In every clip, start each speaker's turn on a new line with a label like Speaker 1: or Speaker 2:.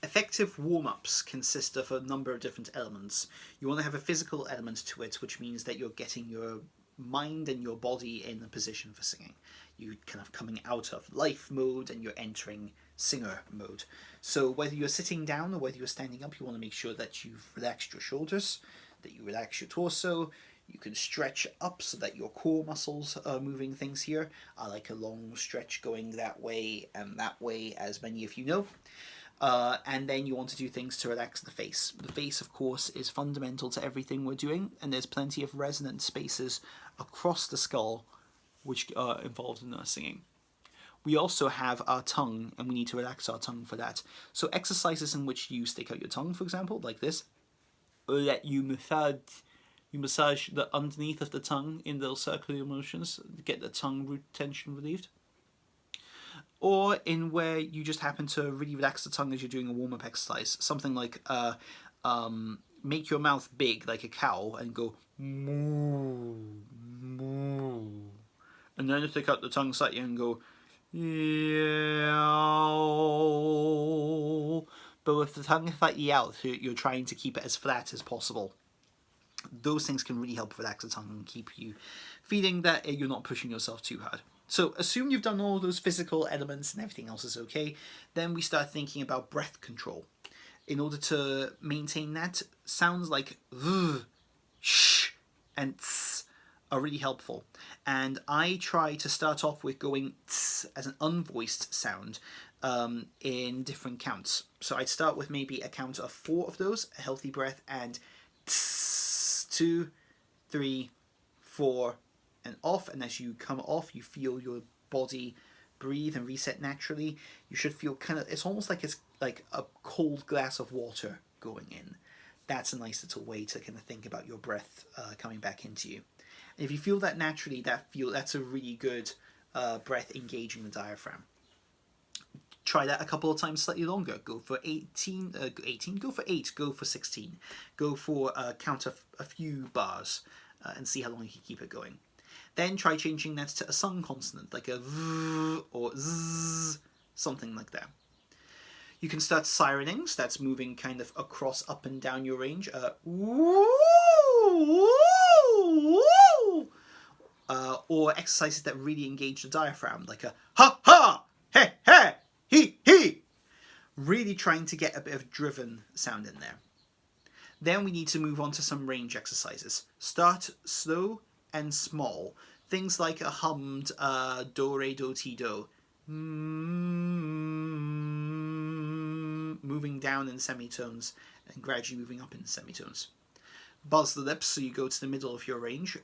Speaker 1: Effective warm-ups consist of a number of different elements. You want to have a physical element to it, which means that you're getting your mind and your body in a position for singing. You're kind of coming out of life mode and you're entering singer mode. So whether you're sitting down or whether you're standing up, you want to make sure that you've relaxed your shoulders, that you relax your torso. You can stretch up so that your core muscles are moving things here. I like a long stretch going that way and that way, as many of you know. And then you want to do things to relax the face. The face, of course, is fundamental to everything we're doing, and there's plenty of resonant spaces across the skull which are involved in our singing. We also have our tongue, and we need to relax our tongue for that. So exercises in which you stick out your tongue, for example, like this, or that you massage the underneath of the tongue in those circular motions to get the tongue root tension relieved. Or in where you just happen to really relax the tongue as you're doing a warm-up exercise. Something like make your mouth big like a cow and go moo, moo. And then stick out the tongue slightly and go yow. But with the tongue slightly out, you're trying to keep it as flat as possible. Those things can really help relax the tongue and keep you feeling that you're not pushing yourself too hard. So assume you've done all those physical elements and everything else is okay, then we start thinking about breath control. In order to maintain that, sounds like v, sh, and ts are really helpful. And I try to start off with going ts as an unvoiced sound in different counts. So I'd start with maybe a count of 4 of those, a healthy breath, and tss, 2, 3, 4, and off. And as you come off, you feel your body breathe and reset naturally. You should feel it's almost like it's like a cold glass of water going in. That's a nice little way to kind of think about your breath coming back into you. And if you feel that naturally, that's a really good breath engaging the diaphragm. Try that a couple of times slightly longer. Go for 18, go for 8, go for 16. Go for a count of a few bars and see how long you can keep it going. Then try changing that to a sung consonant, like a v or z, something like that. You can start sirening, so that's moving kind of across up and down your range. Woo, woo, woo. Or exercises that really engage the diaphragm, like a ha ha, he he. Really trying to get a bit of driven sound in there. Then we need to move on to some range exercises. Start slow and small. Things like a hummed do, re, do, ti, do. Moving down in semitones and gradually moving up in semitones. Buzz the lips so you go to the middle of your range.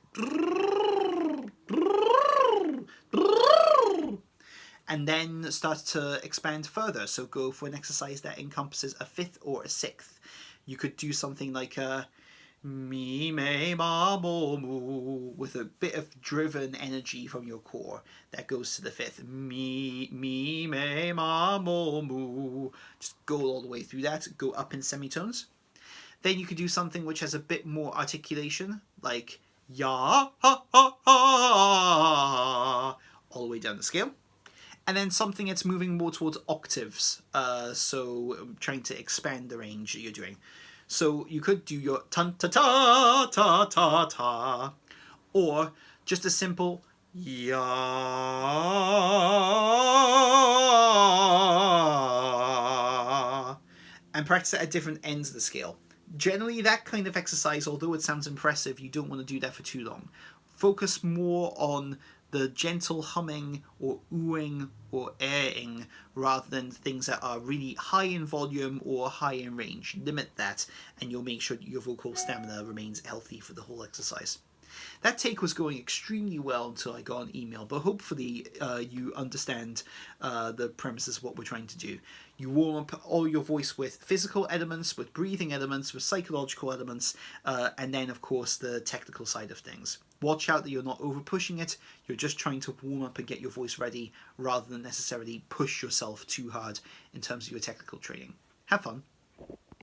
Speaker 1: And then start to expand further. So go for an exercise that encompasses a 5th or a 6th. You could do something like a mi, me, ma, mo, mu, with a bit of driven energy from your core that goes to the 5th. Mi, me, ma, mo, mu. Just go all the way through that. Go up in semitones. Then you could do something which has a bit more articulation, like ya, ha, ha, ha, all the way down the scale. And then something that's moving more towards octaves, so trying to expand the range that you're doing. So you could do your ta ta ta ta ta ta, or just a simple ya, and practice it at different ends of the scale. Generally, that kind of exercise, although it sounds impressive, you don't want to do that for too long. Focus more on the gentle humming or oohing or airing rather than things that are really high in volume or high in range. Limit that and you'll make sure your vocal stamina remains healthy for the whole exercise. That take was going extremely well until I got an email, but hopefully you understand the premises of what we're trying to do. You warm up all your voice with physical elements, with breathing elements, with psychological elements, and then of course the technical side of things. Watch out that you're not over pushing it, you're just trying to warm up and get your voice ready rather than necessarily push yourself too hard in terms of your technical training. Have fun.